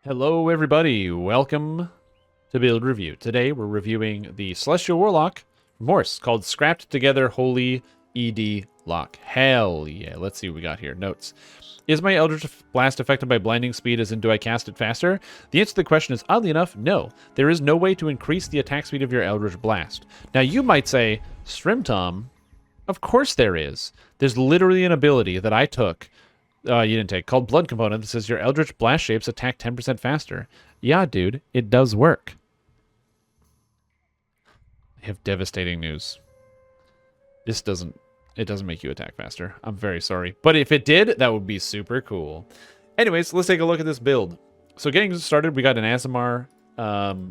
Hello everybody, welcome to Build Review. Today we're reviewing the Celestial Warlock Morse called Scrapped Together Holy ED Lock. Hell yeah, let's see what we got here. Notes. Is my Eldritch Blast affected by blinding speed, as in do I cast it faster? The answer to the question is, oddly enough, no. There is no way to increase the attack speed of your Eldritch Blast. Now you might say, Strimtom, of course there is. There's literally an ability that I took you didn't take, called Blood Component, that says your Eldritch Blast shapes attack 10% faster. Yeah, dude, it does work. I have devastating news. This doesn't make you attack faster. I'm very sorry. But if it did, that would be super cool. Anyways, let's take a look at this build. So getting started, we got an Aasimar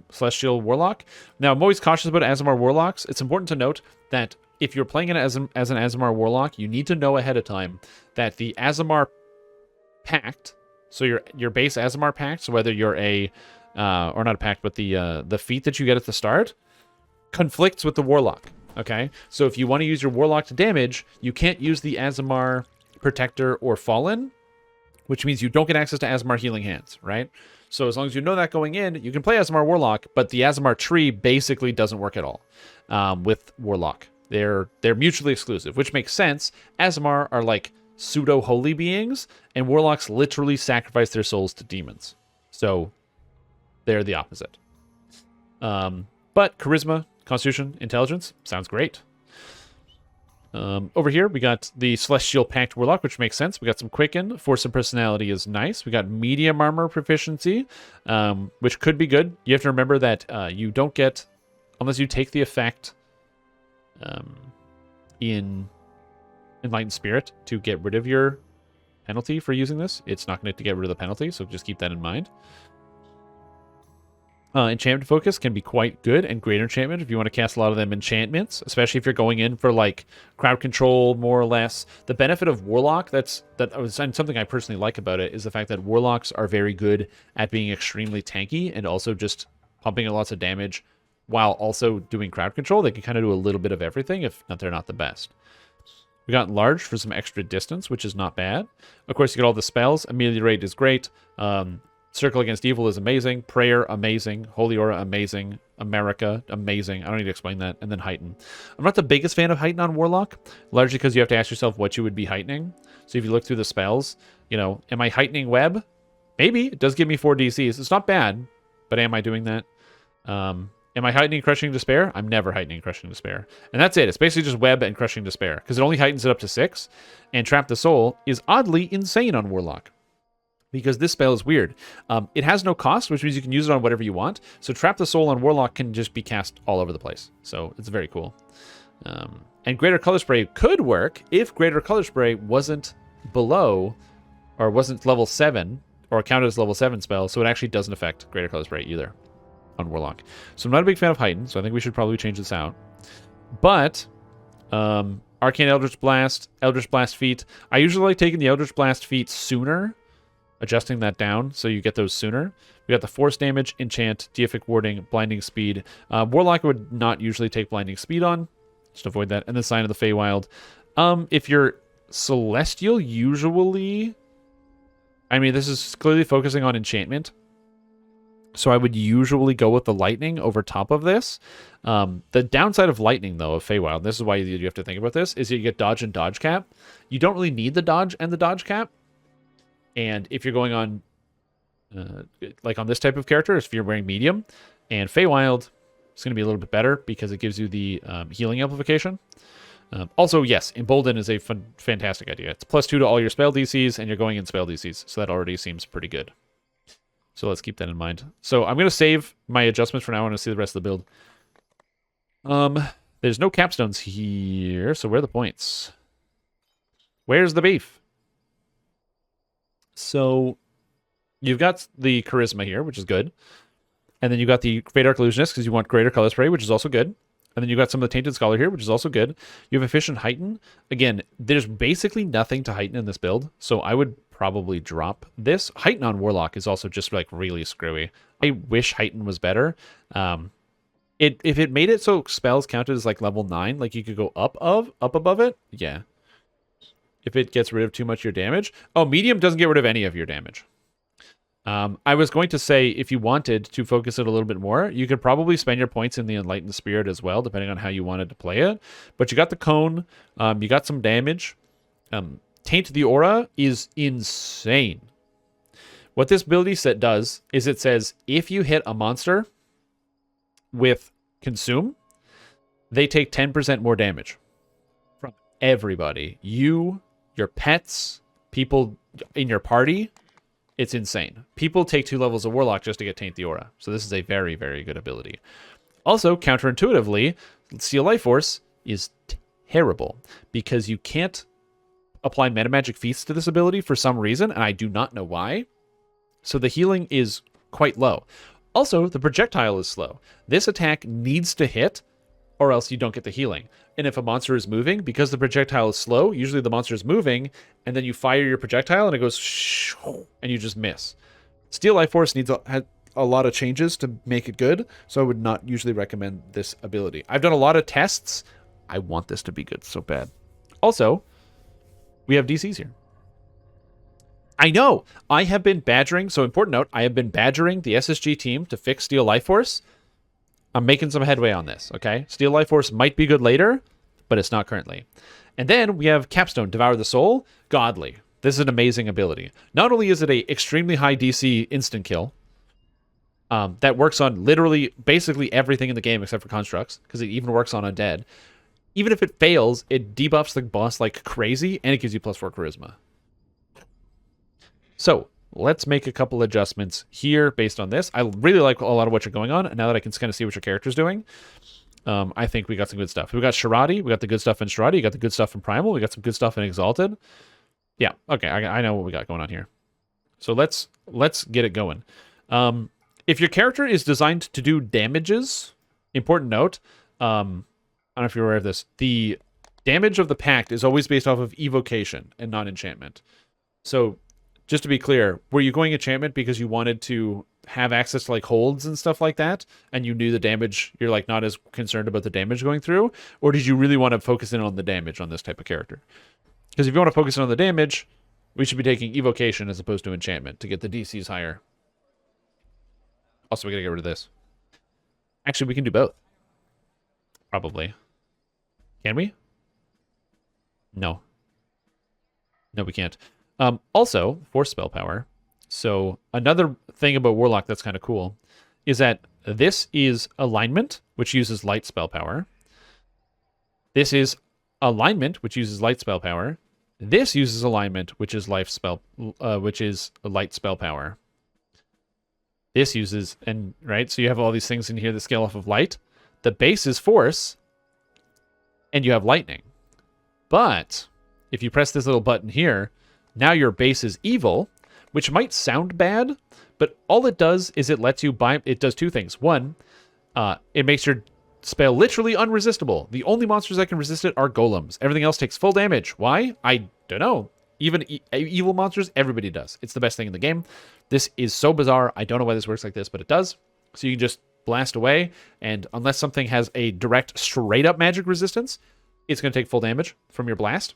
Celestial Warlock. Now, I'm always cautious about Aasimar Warlocks. It's important to note that if you're playing it as an Aasimar Warlock, you need to know ahead of time that the Aasimar pact, so your base Aasimar pact, so whether you're a or not a pact, but the feat that you get at the start conflicts with the Warlock. Okay, so if you want to use your Warlock to damage, you can't use the Aasimar Protector or Fallen, which means you don't get access to Aasimar Healing Hands, right? So as long as you know that going in, you can play Aasimar Warlock, but the Aasimar tree basically doesn't work at all with Warlock. They're mutually exclusive, which makes sense. Aasimar are like pseudo-holy beings, and warlocks literally sacrifice their souls to demons. So they're the opposite. But charisma, constitution, intelligence, sounds great. Over here, we got the Celestial Pact Warlock, which makes sense. We got some Quicken. Force and Personality is nice. We got Medium Armor Proficiency, which could be good. You have to remember that you don't get, unless you take the effect in Enlightened Spirit to get rid of your penalty for using this. It's not going to get rid of the penalty, so just keep that in mind. Enchantment Focus can be quite good, and Greater Enchantment if you want to cast a lot of them enchantments, especially if you're going in for like crowd control, more or less. The benefit of Warlock, and something I personally like about it, is the fact that Warlocks are very good at being extremely tanky and also just pumping lots of damage while also doing crowd control. They can kind of do a little bit of everything, if not, they're not the best. We got Enlarged for some extra distance, which is not bad. Of course, you get all the spells. Ameliorate is great. Circle Against Evil is amazing. Prayer, amazing. Holy Aura, amazing. America, amazing. I don't need to explain that. And then Heighten. I'm not the biggest fan of Heighten on Warlock, largely because you have to ask yourself what you would be heightening. So if you look through the spells, you know, am I heightening Web? Maybe. It does give me 4 DCs. It's not bad, but am I doing that? Am I heightening Crushing Despair? I'm never heightening Crushing Despair. And that's it. It's basically just Web and Crushing Despair, because it only heightens it up to 6. And Trap the Soul is oddly insane on Warlock, because this spell is weird. It has no cost, which means you can use it on whatever you want. So Trap the Soul on Warlock can just be cast all over the place. So it's very cool. And Greater Color Spray could work if Greater Color Spray wasn't below, or wasn't level 7, or counted as level 7 spell, so it actually doesn't affect Greater Color Spray either on Warlock. So I'm not a big fan of Heighten, so I think we should probably change this out. But Arcane Eldritch Blast Feat. I usually like taking the Eldritch Blast Feat sooner, adjusting that down so you get those sooner. We got the Force Damage, Enchant, Deific Warding, Blinding Speed. Warlock would not usually take Blinding Speed on, just avoid that. And the Sign of the Feywild. If you're Celestial, usually, I mean, this is clearly focusing on enchantment, so I would usually go with the Lightning over top of this. The downside of Lightning, though, of Feywild, this is why you have to think about this, is you get Dodge and Dodge Cap. You don't really need the Dodge and the Dodge Cap. And if you're going on, like on this type of character, if you're wearing Medium, and Feywild, it's going to be a little bit better because it gives you the healing amplification. Also, yes, Embolden is a fantastic idea. It's +2 to all your spell DCs, and you're going in spell DCs, so that already seems pretty good. So let's keep that in mind. So I'm going to save my adjustments for now. I want to see the rest of the build. There's no capstones here, so where are the points? Where's the beef? So you've got the charisma here, which is good. And then you got the Great Arc Illusionist, because you want Greater Color Spray, which is also good. And then you got some of the Tainted Scholar here, which is also good. You have Efficient Heighten. Again, there's basically nothing to heighten in this build, so I would probably drop this. Heighten on Warlock is also just like really screwy. I wish Heighten was better. If it made it so spells counted as like level 9, like you could go up above it, yeah. If it gets rid of too much of your damage. Oh, Medium doesn't get rid of any of your damage. I was going to say, if you wanted to focus it a little bit more, you could probably spend your points in the Enlightened Spirit as well, depending on how you wanted to play it. But you got the Cone, you got some damage. Taint the Aura is insane. What this ability set does is it says, if you hit a monster with Consume, they take 10% more damage from everybody. You, your pets, people in your party. It's insane. People take 2 levels of Warlock just to get Taint the Aura. So this is a very, very good ability. Also, counterintuitively, Steal Life Force is terrible because you can't apply metamagic feats to this ability for some reason, and I do not know why. So the healing is quite low. Also, the projectile is slow. This attack needs to hit, or else you don't get the healing. And if a monster is moving, because the projectile is slow, usually the monster is moving, and then you fire your projectile, and it goes shh, and you just miss. Steal Life Force needs a lot of changes to make it good, so I would not usually recommend this ability. I've done a lot of tests. I want this to be good so bad. Also, we have DCs here. I know! I have been badgering, so important note, I have been badgering the SSG team to fix Steal Life Force. I'm making some headway on this, okay? Steal Life Force might be good later, but it's not currently. And then we have Capstone, Devour the Soul, Godly. This is an amazing ability. Not only is it a extremely high DC instant kill, that works on literally basically everything in the game except for constructs, because it even works on undead. Even if it fails, it debuffs the boss like crazy, and it gives you +4 charisma. So, let's make a couple adjustments here based on this. I really like a lot of what you're going on, and now that I can kind of see what your character's doing, I think we got some good stuff. We got Shirati, we got the good stuff in Shirati, we got the good stuff in Primal, we got some good stuff in Exalted. Yeah, okay, I know what we got going on here. So let's get it going. If your character is designed to do damages, important note, I don't know if you're aware of this, the damage of the pact is always based off of evocation and not enchantment. So, just to be clear, were you going enchantment because you wanted to have access to like holds and stuff like that, and you knew the damage, you're like not as concerned about the damage going through, or did you really want to focus in on the damage on this type of character? Because if you want to focus in on the damage, we should be taking evocation as opposed to enchantment to get the DCs higher. Also, we gotta get rid of this. Actually, we can do both. Probably. Can we? No. No, we can't. Also, Force Spell Power. So, another thing about Warlock that's kind of cool is that this is Alignment, which uses Light Spell Power. This is Alignment, which uses Light Spell Power. This uses Alignment, which is Light Spell Power. This uses, and right, so you have all these things in here that scale off of light. The base is Force, and you have Lightning. But if you press this little button here, now your base is Evil, which might sound bad, but all it does is it lets you buy. It does 2 things. One, it makes your spell literally unresistible. The only monsters that can resist it are golems. Everything else takes full damage. Why? I don't know. Even evil monsters, everybody does. It's the best thing in the game. This is so bizarre. I don't know why this works like this, but it does. So you can just blast away, and unless something has a direct, straight-up magic resistance, it's going to take full damage from your blast,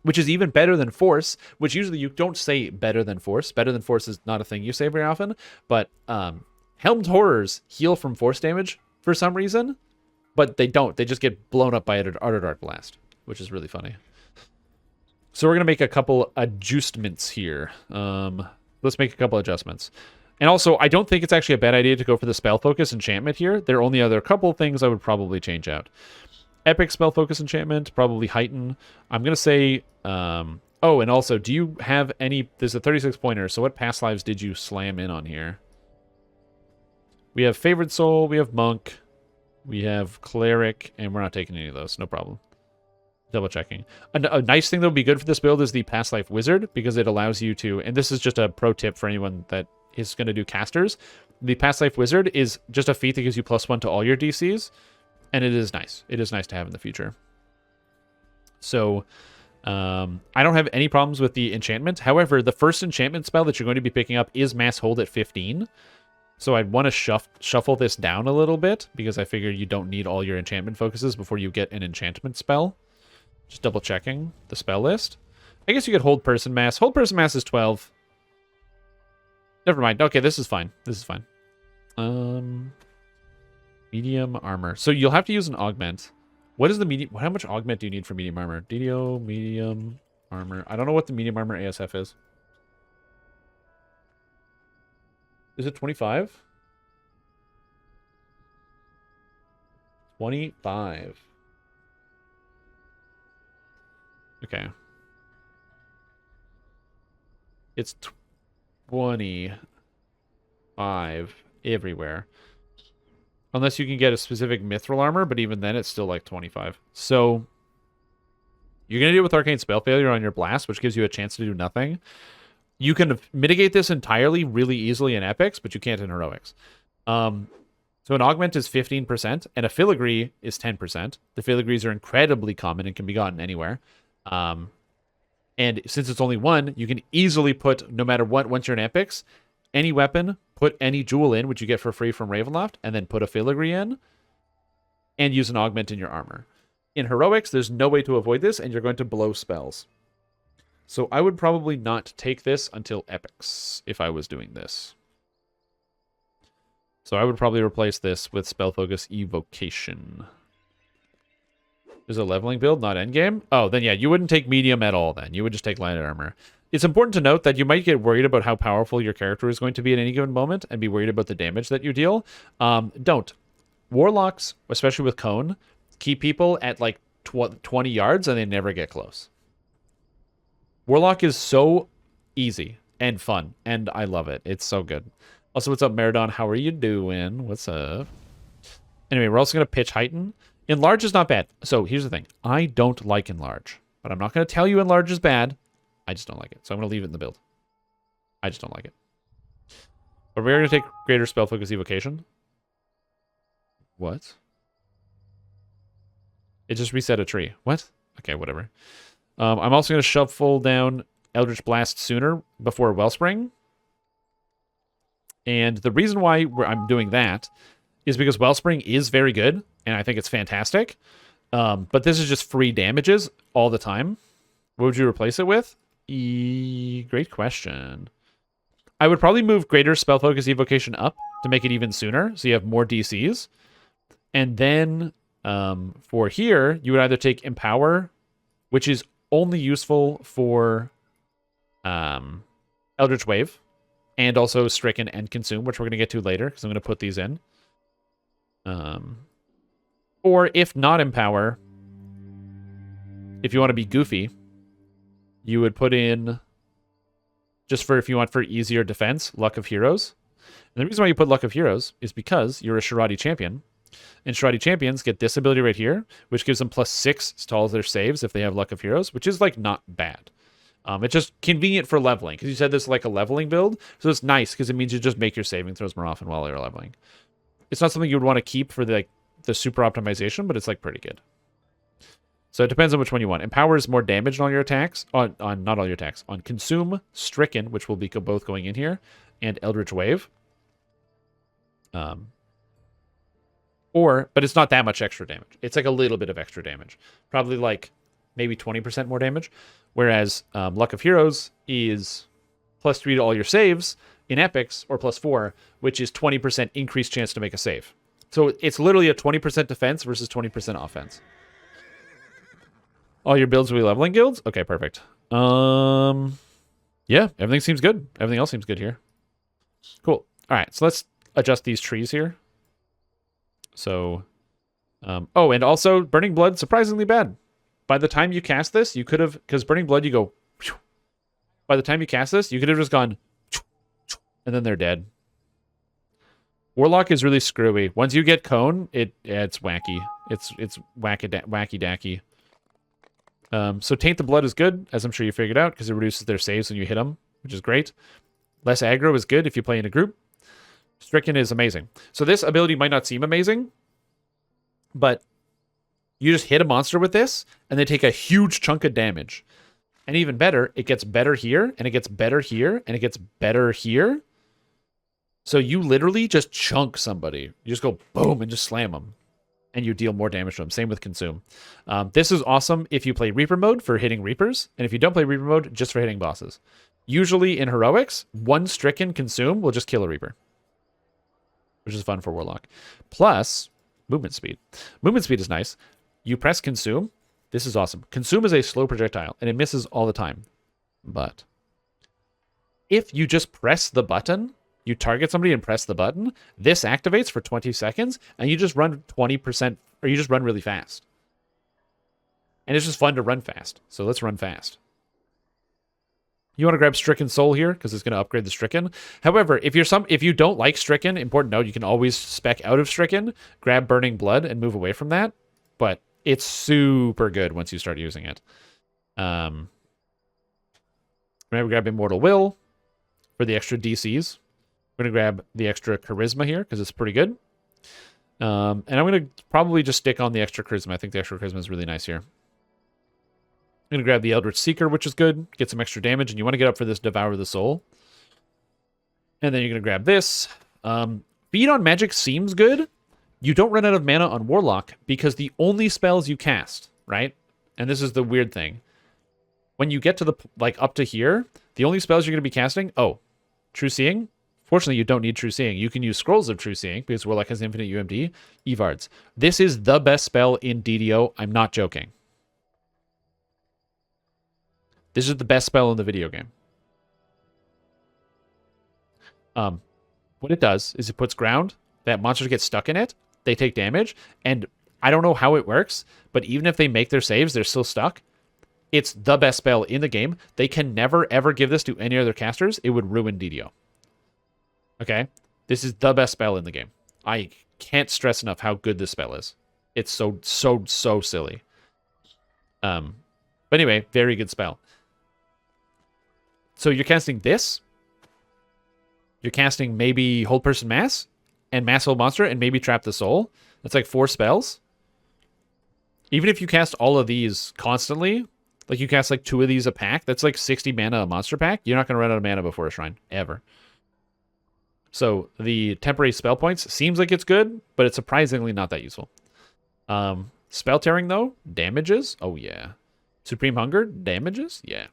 which is even better than Force, which usually you don't say better than Force. Better than Force is not a thing you say very often, but Helmed Horrors heal from Force damage for some reason, but they don't. They just get blown up by an Utter Dark Blast, which is really funny. So we're going to make a couple adjustments here. Let's make a couple adjustments. And also, I don't think it's actually a bad idea to go for the Spell Focus Enchantment here. There are only other couple things I would probably change out. Epic Spell Focus Enchantment, probably Heighten. I'm going to say... oh, and also, do you have any... There's a 36-pointer, so what past lives did you slam in on here? We have Favored Soul, we have Monk, we have Cleric, and we're not taking any of those. No problem. Double checking. A nice thing that would be good for this build is the Past Life Wizard, because it allows you to, and this is just a pro tip for anyone that is going to do casters. The Past Life Wizard is just a feat that gives you +1 to all your DCs, and it is nice. It is nice to have in the future. So, I don't have any problems with the enchantment. However, the first enchantment spell that you're going to be picking up is Mass Hold at 15. So I'd want to shuffle this down a little bit, because I figure you don't need all your enchantment focuses before you get an enchantment spell. Just double checking the spell list. I guess you could Hold Person Mass. Hold Person Mass is 12. Never mind. Okay, this is fine. This is fine. Medium armor. So you'll have to use an augment. What is the medium? How much augment do you need for medium armor? DDO, medium armor. I don't know what the medium armor ASF is. Is it 25? 25. Okay. It's 25 everywhere. Unless you can get a specific mithril armor, but even then it's still like 25. So you're going to do it with Arcane Spell Failure on your blast, which gives you a chance to do nothing. You can mitigate this entirely really easily in epics, but you can't in heroics. So an augment is 15%, and a filigree is 10%. The filigrees are incredibly common and can be gotten anywhere. And since it's only one, you can easily put, no matter what, once you're in epics, any weapon, put any jewel in, which you get for free from Ravenloft, and then put a filigree in, and use an augment in your armor. In heroics, there's no way to avoid this, and you're going to blow spells. So I would probably not take this until epics if I was doing this. So I would probably replace this with Spell Focus Evocation. There's a leveling build, not endgame? Oh, then yeah, you wouldn't take medium at all then. You would just take light armor. It's important to note that you might get worried about how powerful your character is going to be at any given moment and be worried about the damage that you deal. Don't. Warlocks, especially with Cone, keep people at like 20 yards and they never get close. Warlock is so easy and fun, and I love it. It's so good. Also, what's up, Meridon? How are you doing? What's up? Anyway, we're also going to pitch Heighten. Enlarge is not bad. So here's the thing. I don't like Enlarge, but I'm not going to tell you Enlarge is bad. I just don't like it. So I'm going to leave it in the build. I just don't like it. But we're going to take Greater Spell Focus Evocation. What? It just reset a tree. What? Okay, whatever. I'm also going to shuffle down Eldritch Blast sooner before Wellspring. And the reason why I'm doing that is because Wellspring is very good, and I think it's fantastic. But this is just free damages all the time. What would you replace it with? Great question. I would probably move Greater Spell Focus Evocation up to make it even sooner, so you have more DCs. And then for here, you would either take Empower, which is only useful for Eldritch Wave, and also Stricken and Consume, which we're going to get to later, because I'm going to put these in. Or if not Empower, if you want to be goofy, you would put in, just for if you want for easier defense, Luck of Heroes. And the reason why you put Luck of Heroes is because you're a Shirati champion. And Shirati champions get this ability right here, which gives them +6 to all their saves if they have Luck of Heroes, which is like not bad. It's just convenient for leveling, because you said this is like a leveling build, so it's nice because it means you just make your saving throws more often while you're leveling. It's not something you would want to keep for the super optimization, but it's like pretty good. So it depends on which one you want. Empower is more damage on all your attacks, on not all your attacks, on Consume, Stricken, which will be both going in here, and Eldritch Wave. But it's not that much extra damage. It's like a little bit of extra damage. Probably like maybe 20% more damage. Whereas Luck of Heroes is +3 to all your saves in epics, or +4, which is 20% increased chance to make a save. So it's literally a 20% defense versus 20% offense. All your builds will be leveling guilds? Okay, perfect. Yeah, everything seems good. Everything else seems good here. Cool. All right, so let's adjust these trees here. So, oh, and also Burning Blood, surprisingly bad. By the time you cast this, you could have, because Burning Blood, you go, by the time you cast this, you could have just gone, and then they're dead. Warlock is really screwy. Once you get Cone, it's wacky. It's wacky-dacky. So Taint the Blood is good, as I'm sure you figured out, because it reduces their saves when you hit them, which is great. Less aggro is good if you play in a group. Stricken is amazing. So this ability might not seem amazing, but you just hit a monster with this, and they take a huge chunk of damage. And even better, it gets better here, and it gets better here, and it gets better here. So you literally just chunk somebody. You just go boom and just slam them. And you deal more damage to them. Same with Consume. This is awesome if you play Reaper mode for hitting Reapers, and if you don't play Reaper mode, just for hitting bosses. Usually in heroics, one stricken consume will just kill a Reaper, which is fun for Warlock. Plus, movement speed. Movement speed is nice. You press consume. This is awesome. Consume is a slow projectile, and it misses all the time. But if you just press the button, you target somebody and press the button, this activates for 20 seconds, and you just run 20%, or you just run really fast. And it's just fun to run fast. So let's run fast. You want to grab Stricken Soul here because it's going to upgrade the Stricken. However, if you don't like Stricken, important note, you can always spec out of Stricken, grab Burning Blood, and move away from that. But it's super good once you start using it. Maybe grab Immortal Will for the extra DCs. We're going to grab the extra Charisma here because it's pretty good. And I'm going to probably just stick on the extra Charisma. I think the extra Charisma is really nice here. I'm going to grab the Eldritch Seeker, which is good. Get some extra damage, and you want to get up for this Devour the Soul. And then you're going to grab this. Feed on Magic seems good. You don't run out of mana on Warlock because the only spells you cast, right? And this is the weird thing. When you get to the, like, up to here, the only spells you're going to be casting, True Seeing. Fortunately, you don't need True Seeing. You can use Scrolls of True Seeing because Warlock has infinite UMD. Evards. This is the best spell in DDO. I'm not joking. This is the best spell in the video game. What it does is it puts ground. That monsters get stuck in it. They take damage. And I don't know how it works, but even if they make their saves, they're still stuck. It's the best spell in the game. They can never, ever give this to any other casters. It would ruin DDO. Okay? This is the best spell in the game. I can't stress enough how good this spell is. It's so silly. But anyway, very good spell. So you're casting this. You're casting maybe Hold Person Mass and Mass Hold Monster and maybe Trap the Soul. That's like 4 spells. Even if you cast all of these constantly, like you cast like 2 of these a pack, that's like 60 mana a monster pack. You're not going to run out of mana before a shrine, ever. So the temporary spell points seems like it's good, but it's surprisingly not that useful. Spell Tearing, though, damages. Oh, yeah. Supreme Hunger, damages. Yeah.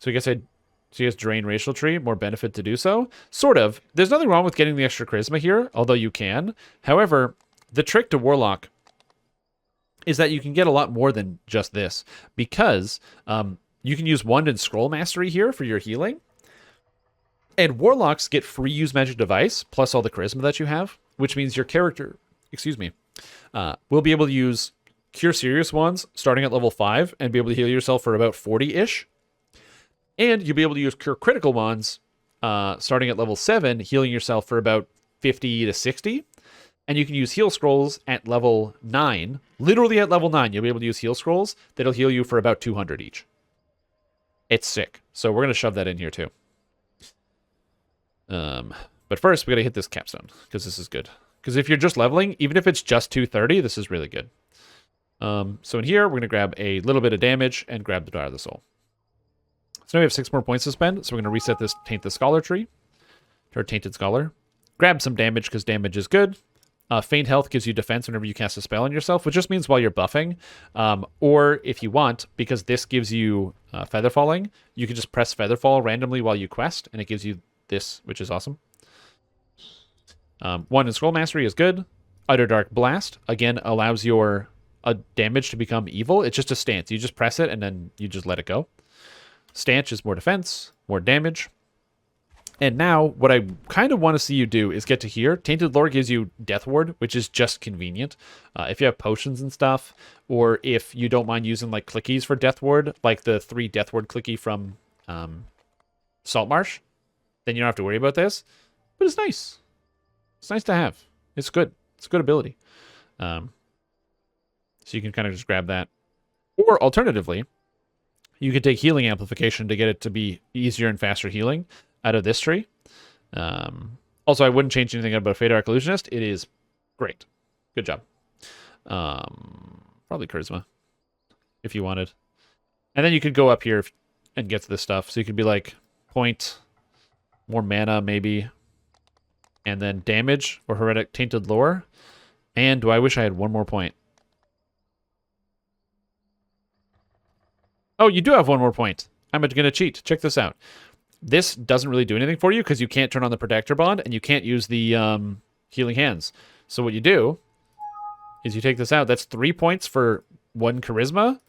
So I guess Drain Racial Tree, more benefit to do so. Sort of. There's nothing wrong with getting the extra Charisma here, although you can. However, the trick to Warlock is that you can get a lot more than just this, because you can use Wand and Scroll Mastery here for your healing. And Warlocks get free Use Magic Device, plus all the Charisma that you have, which means your character, will be able to use Cure Serious Ones starting at level 5 and be able to heal yourself for about 40-ish. And you'll be able to use Cure Critical Ones starting at level 7, healing yourself for about 50 to 60. And you can use Heal Scrolls at level 9. Literally at level 9, you'll be able to use Heal Scrolls that'll heal you for about 200 each. It's sick. So we're going to shove that in here too. But first, we got to hit this capstone, because this is good. Because if you're just leveling, even if it's just 230, this is really good. So in here, we're going to grab a little bit of damage and grab the Devour of the Soul. So now we have 6 more points to spend, so we're going to reset this Tainted Scholar tree. Or Tainted Scholar. Grab some damage, because damage is good. Faint Health gives you defense whenever you cast a spell on yourself, which just means while you're buffing. Or if you want, because this gives you Feather Falling, you can just press Feather Fall randomly while you quest, and it gives you this, which is awesome. Wand and Scroll Mastery is good. Utter Dark Blast, again, allows your damage to become evil. It's just a stance. You just press it, and then you just let it go. Stanch is more defense, more damage. And now, what I kind of want to see you do is get to here. Tainted Lore gives you Death Ward, which is just convenient. If you have potions and stuff, or if you don't mind using like clickies for Death Ward, like the 3 Death Ward clicky from Saltmarsh, then you don't have to worry about this. But it's nice. It's nice to have. It's good. It's a good ability. So you can kind of just grab that. Or alternatively, you could take Healing Amplification to get it to be easier and faster healing out of this tree. Also, I wouldn't change anything about Fade Arc Illusionist. It is great. Good job. Probably Charisma, if you wanted. And then you could go up here and get to this stuff. So you could be like, point, more mana maybe, and then damage or Heretic Tainted Lore. And do I wish I had 1 more point? Oh, you do have 1 more point. I'm going to cheat. Check this out. This doesn't really do anything for you because you can't turn on the Protector Bond and you can't use the Healing Hands. So what you do is you take this out. That's 3 points for 1 Charisma.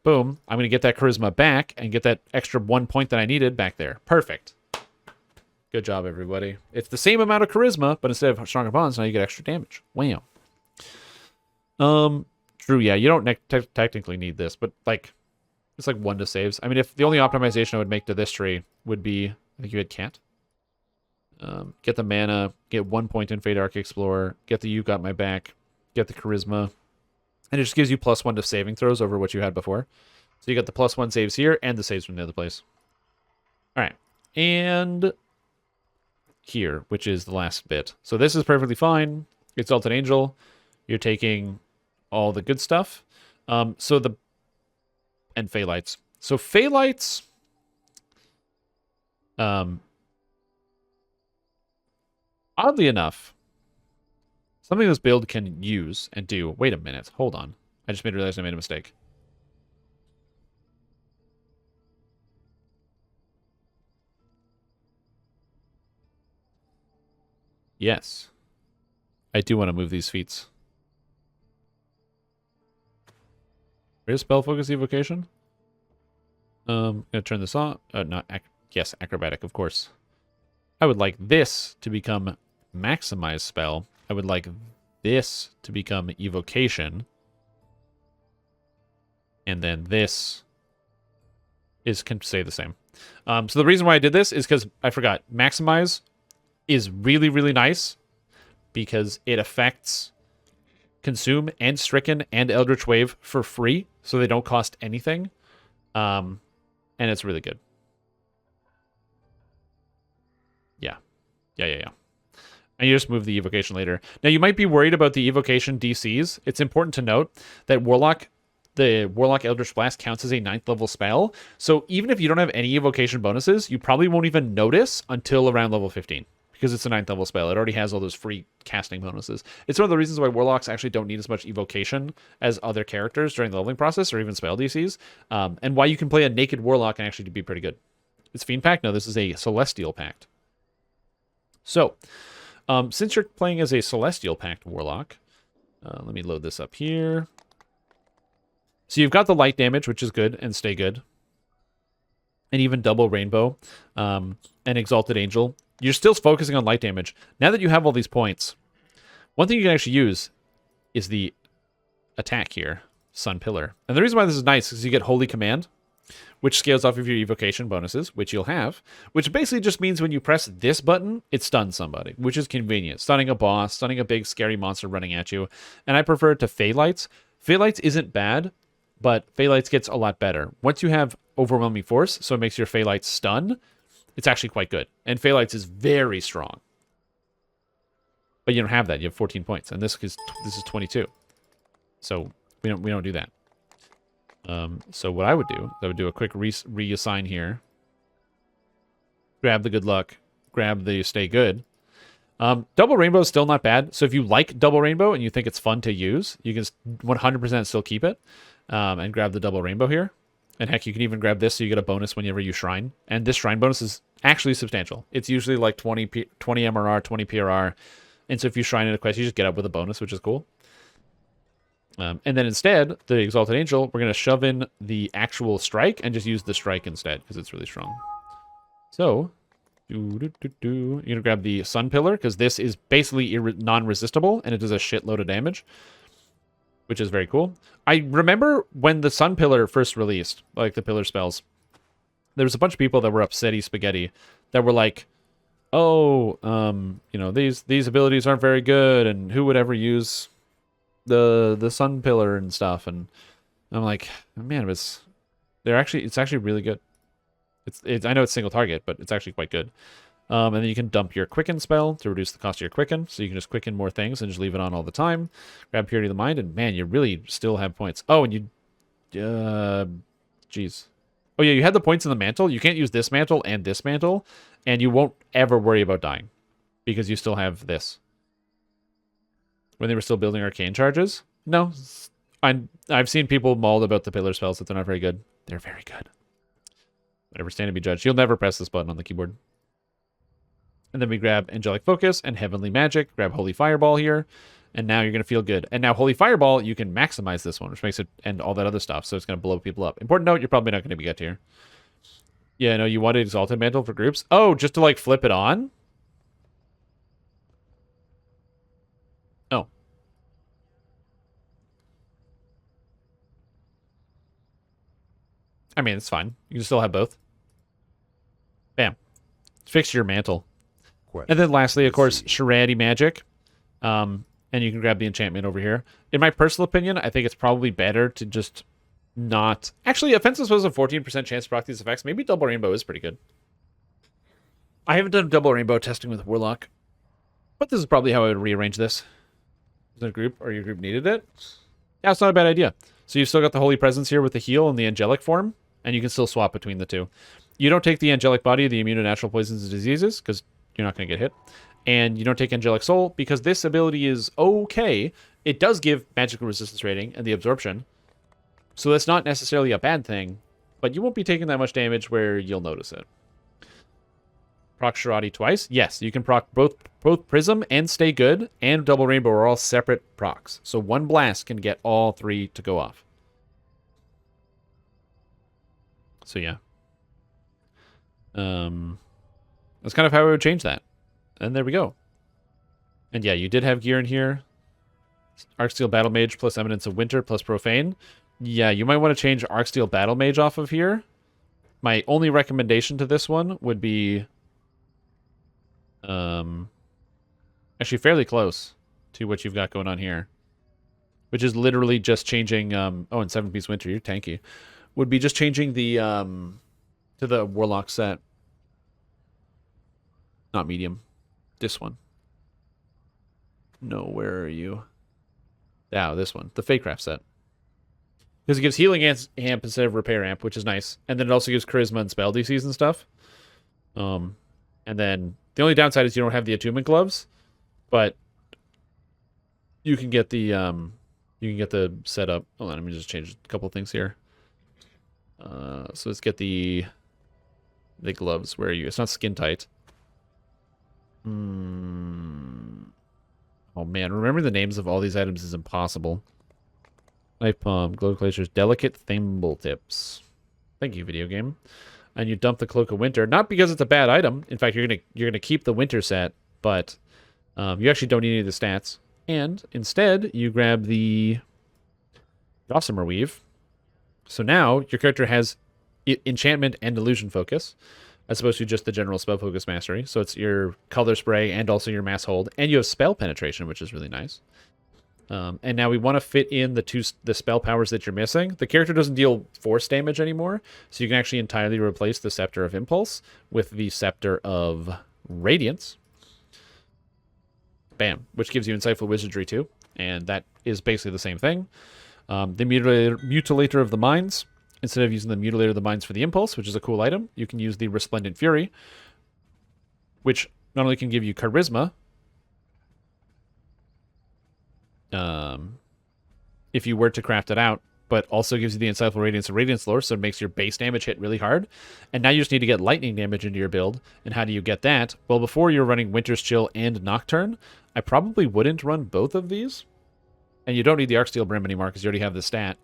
Boom. I'm going to get that Charisma back and get that extra 1 point that I needed back there. Perfect. Good job, everybody. It's the same amount of Charisma, but instead of Stronger Bonds, now you get extra damage. Wham. True, yeah. You don't technically need this, but, like, it's like 1 to saves. I mean, if the only optimization I would make to this tree would be, I think you had Cat. Get the mana, get 1 point in Fate Arc Explorer, get the You Got My Back, get the Charisma, and it just gives you +1 to saving throws over what you had before. So you got the +1 saves here and the saves from the other place. All right, and here, which is the last bit. So this is perfectly fine. Exalted Angel, you're taking all the good stuff. And Phalites. So Phalites, oddly enough, something this build can use and do. Wait a minute. Hold on. I just realized I made a mistake. Yes. I do want to move these feats. Where's Spell Focus Evocation? I'm going to turn this on. Yes, Acrobatic, of course. I would like this to become Maximize Spell. I would like this to become Evocation. And then this can stay the same. So the reason why I did this is because I forgot. Maximize is really, really nice because it affects Consume and Stricken and Eldritch Wave for free, so they don't cost anything. And it's really good. Yeah. And you just move the Evocation later. Now, you might be worried about the Evocation DCs. It's important to note that the Warlock Eldritch Blast counts as a 9th level spell. So even if you don't have any Evocation bonuses, you probably won't even notice until around level 15. Because it's a 9th level spell. It already has all those free casting bonuses. It's one of the reasons why Warlocks actually don't need as much Evocation as other characters during the leveling process or even spell DCs. And why you can play a naked Warlock and actually be pretty good. It's Fiend Pact? No, this is a Celestial Pact. So, since you're playing as a Celestial Pact Warlock, let me load this up here. So you've got the light damage, which is good and stay good. And even double Rainbow and Exalted Angel. You're still focusing on light damage. Now that you have all these points, one thing you can actually use is the attack here, Sun Pillar. And the reason why this is nice is you get Holy Command, which scales off of your Evocation bonuses, which you'll have, which basically just means when you press this button, it stuns somebody, which is convenient. Stunning a boss, stunning a big scary monster running at you. And I prefer it to Phalites. Phalites isn't bad, but Phalites gets a lot better. Once you have Overwhelming Force, so it makes your Phalites stun, it's actually quite good. And Phalites is very strong. But you don't have that. You have 14 points. And this is 22. So we don't do that. So what I would do, I would do a quick reassign here. Grab the Good Luck. Grab the Stay Good. Double Rainbow is still not bad. So if you like Double Rainbow and you think it's fun to use, you can 100% still keep it. And grab the Double Rainbow here. And heck, you can even grab this so you get a bonus whenever you shrine. And this shrine bonus is actually substantial. It's usually like 20 MRR, 20 PRR. And so if you shrine in a quest, you just get up with a bonus, which is cool. And then instead, the Exalted Angel, we're going to shove in the actual strike and just use the strike instead because it's really strong. So, you're going to grab the Sun Pillar because this is basically non-resistible and it does a shitload of damage, which is very cool. I remember when the Sun Pillar first released, like the pillar spells, there was a bunch of people that were upsetty spaghetti that were like, oh, these abilities aren't very good, and who would ever use the Sun Pillar and stuff? And I'm like, man, it's actually really good. I know it's single target, but it's actually quite good. And then you can dump your Quicken spell to reduce the cost of your Quicken, so you can just Quicken more things and just leave it on all the time. Grab Purity of the Mind, and man, you really still have points. Oh, and jeez. Oh yeah, you had the points in the mantle. You can't use this mantle, and you won't ever worry about dying because you still have this. When they were still building arcane charges? No. I've seen people mauled about the pillar spells that they're not very good. They're very good. Whatever, stand and be judged. You'll never press this button on the keyboard. And then we grab Angelic Focus and Heavenly Magic. Grab Holy Fireball here. And now you're going to feel good. And now Holy Fireball, you can maximize this one, which makes it, and all that other stuff. So it's going to blow people up. Important note, you're probably not going to be get here. Yeah, no, you wanted Exalted Mantle for groups? Oh, just to, like, flip it on? Oh. I mean, it's fine. You can still have both. Bam. Fix your mantle. And then lastly, of course, Charade Magic. And you can grab the enchantment over here. In my personal opinion, I think it's probably better to just not... Actually, Offensive was a 14% chance to proc these effects. Maybe Double Rainbow is pretty good. I haven't done Double Rainbow testing with Warlock. But this is probably how I would rearrange this. Is it a group, or your group needed it? Yeah, it's not a bad idea. So you've still got the Holy Presence here with the heal and the Angelic form. And you can still swap between the two. You don't take the Angelic Body, the immune to natural poisons and diseases, because you're not going to get hit. And you don't take Angelic Soul, because this ability is okay. It does give magical resistance rating and the absorption. So that's not necessarily a bad thing, but you won't be taking that much damage where you'll notice it. Proc Shirati twice? Yes, you can proc both Prism and Stay Good and Double Rainbow are all separate procs. So one blast can get all three to go off. So yeah. That's kind of how I would change that. And there we go. And yeah, you did have gear in here. Arcsteel Battle Mage plus Eminence of Winter plus Profane. Yeah, you might want to change Arcsteel Battle Mage off of here. My only recommendation to this one would be... actually fairly close to what you've got going on here. Which is literally just changing... oh, and 7-piece Winter, you're tanky. Would be just changing the... to the Warlock set. Not medium. This one. No, where are you? Yeah, this one. The Fakecraft set. Because it gives healing amp instead of repair amp, which is nice. And then it also gives charisma and spell DCs and stuff. And then the only downside is you don't have the attunement gloves, but you can get the setup. Hold on, let me just change a couple things here. So let's get the gloves. Where are you? It's not skin tight. Oh man, remembering the names of all these items is impossible. Knife Palm, Glow Glaciers, Delicate Thimble Tips. Thank you, video game. And you dump the Cloak of Winter, not because it's a bad item. In fact, you're gonna keep the Winter set, but you actually don't need any of the stats. And instead, you grab the Gossamer Weave. So now your character has enchantment and illusion focus, as opposed to just the general spell focus mastery. So it's your color spray and also your mass hold, and you have spell penetration, which is really nice. And now we want to fit in the spell powers that you're missing. The character doesn't deal force damage anymore, so you can actually entirely replace the Scepter of Impulse with the Scepter of Radiance. Bam, which gives you Insightful Wizardry too, and that is basically the same thing. The Mutilator of the Minds. Instead of using the Mutilator of the Minds for the Impulse, which is a cool item, you can use the Resplendent Fury, which not only can give you Charisma, if you were to craft it out, but also gives you the Insightful Radiance and Radiance lore, so it makes your base damage hit really hard. And now you just need to get lightning damage into your build. And how do you get that? Well, before you're running Winter's Chill and Nocturne, I probably wouldn't run both of these. And you don't need the Arcsteel Brim anymore because you already have the stat.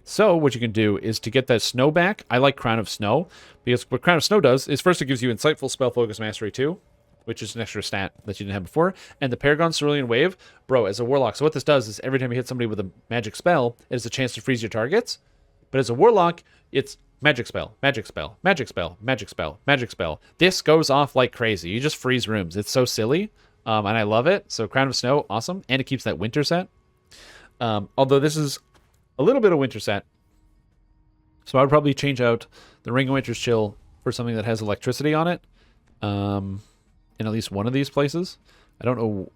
So what you can do is to get that snow back, I like Crown of Snow, because what Crown of Snow does is first it gives you Insightful Spell Focus Mastery 2, which is an extra stat that you didn't have before, and the Paragon Cerulean Wave, bro, as a Warlock. So what this does is every time you hit somebody with a magic spell, it is a chance to freeze your targets, but as a Warlock, it's magic spell, magic spell, magic spell, magic spell, magic spell. This goes off like crazy. You just freeze rooms. It's so silly, and I love it. So Crown of Snow, awesome, and it keeps that winter set. Although this is a little bit of winter set. So I would probably change out the Ring of Winter's Chill for something that has electricity on it. In at least one of these places. I don't know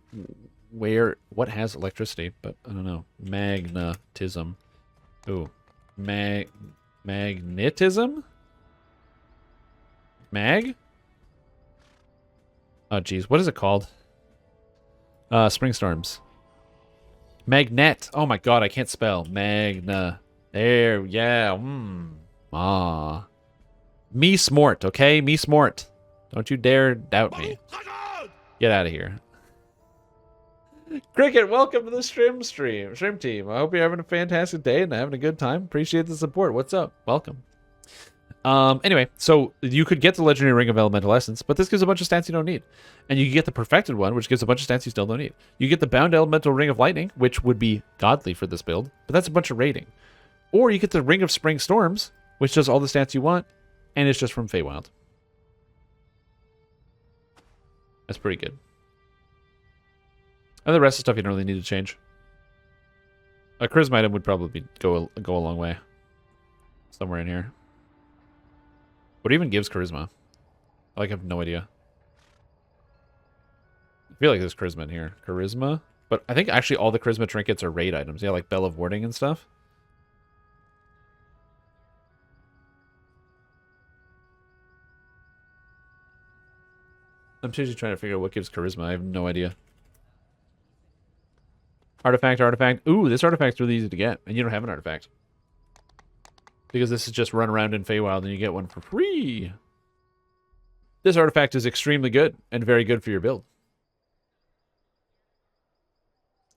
what has electricity, but I don't know. Magnetism. Ooh. Magnetism? Mag? Oh, geez. What is it called? Spring Storms. Magnet. Oh my god, I can't spell. There, yeah. Me smort, okay? Me smort. Don't you dare doubt me. Get out of here. Cricket, welcome to the stream team. I hope you're having a fantastic day and having a good time. Appreciate the support. What's up? Welcome. Anyway, so you could get the Legendary Ring of Elemental Essence, but this gives a bunch of stats you don't need. And you can get the Perfected one, which gives a bunch of stats you still don't need. You get the Bound Elemental Ring of Lightning, which would be godly for this build, but that's a bunch of rating. Or you get the Ring of Spring Storms, which does all the stats you want, and it's just from Feywild. That's pretty good. And the rest of the stuff you don't really need to change. A Charisma item would probably go a long way. Somewhere in here. What even gives Charisma? I have no idea. I feel like there's Charisma in here. Charisma? But I think actually all the Charisma trinkets are raid items. Yeah, like Bell of Warding and stuff. I'm seriously trying to figure out what gives Charisma. I have no idea. Artifact. Ooh, this artifact's really easy to get. And you don't have an artifact. Because this is just run around in Feywild and you get one for free. This artifact is extremely good and very good for your build.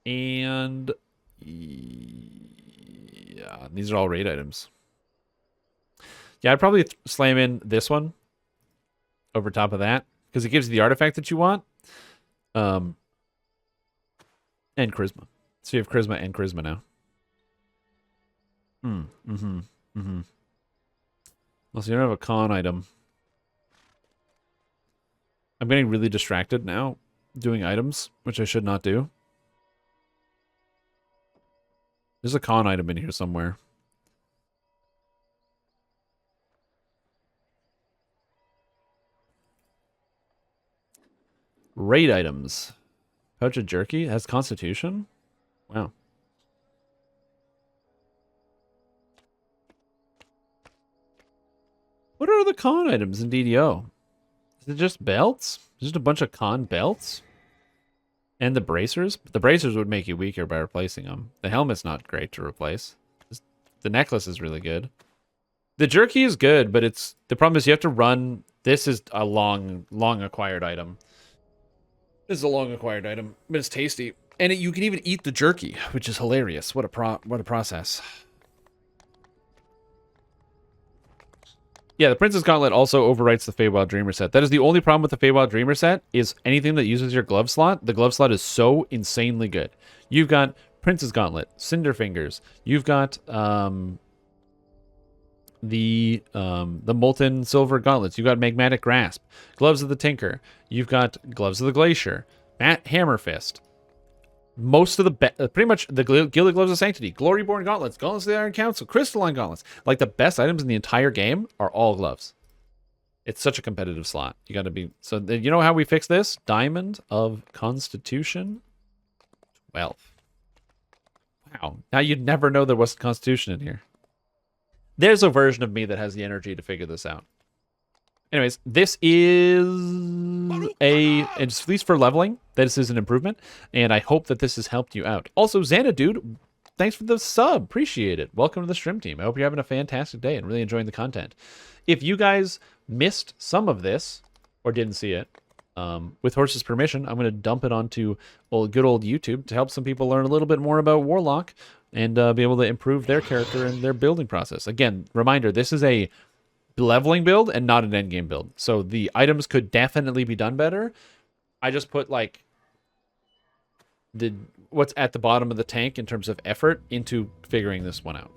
And yeah, these are all raid items. Yeah, I'd probably slam in this one over top of that because it gives you the artifact that you want. And Charisma. So you have Charisma and Charisma now. Also, you don't have a con item. I'm getting really distracted now doing items, which I should not do. There's a con item in here somewhere. Raid items. Pouch of Jerky has Constitution? Wow. What are the con items in DDO? Is it just belts? Just a bunch of con belts? And the bracers? The bracers would make you weaker by replacing them. The helmet's not great to replace. The necklace is really good. The jerky is good, but the problem is you have to run. This is a long acquired item. This is a long acquired item, but it's tasty. And you can even eat the jerky, which is hilarious. What a process. Yeah, the Princess Gauntlet also overwrites the Feywild Dreamer set. That is the only problem with the Feywild Dreamer set, is anything that uses your glove slot. The glove slot is so insanely good. You've got Princess Gauntlet, Cinderfingers. You've got the Molten Silver Gauntlets. You've got Magmatic Grasp, Gloves of the Tinker. You've got Gloves of the Glacier, Hammer Fist. Most of the pretty much the Gilded Gloves of Sanctity, Gloryborn Gauntlets, Gauntlets of the Iron Council, Crystalline Gauntlets. Like the best items in the entire game are all gloves. It's such a competitive slot. You got to be so. You know how we fix this? Diamond of Constitution 12. Wow. Now you'd never know there was a Constitution in here. There's a version of me that has the energy to figure this out. Anyways, this is at least for leveling, this is an improvement, and I hope that this has helped you out. Also, Xanadude, thanks for the sub. Appreciate it. Welcome to the stream team. I hope you're having a fantastic day and really enjoying the content. If you guys missed some of this or didn't see it, with Horse's permission, I'm going to dump it onto good old YouTube to help some people learn a little bit more about Warlock and be able to improve their character and their building process. Again, reminder, this is a leveling build and not an endgame build. So the items could definitely be done better. I just put like what's at the bottom of the tank in terms of effort into figuring this one out.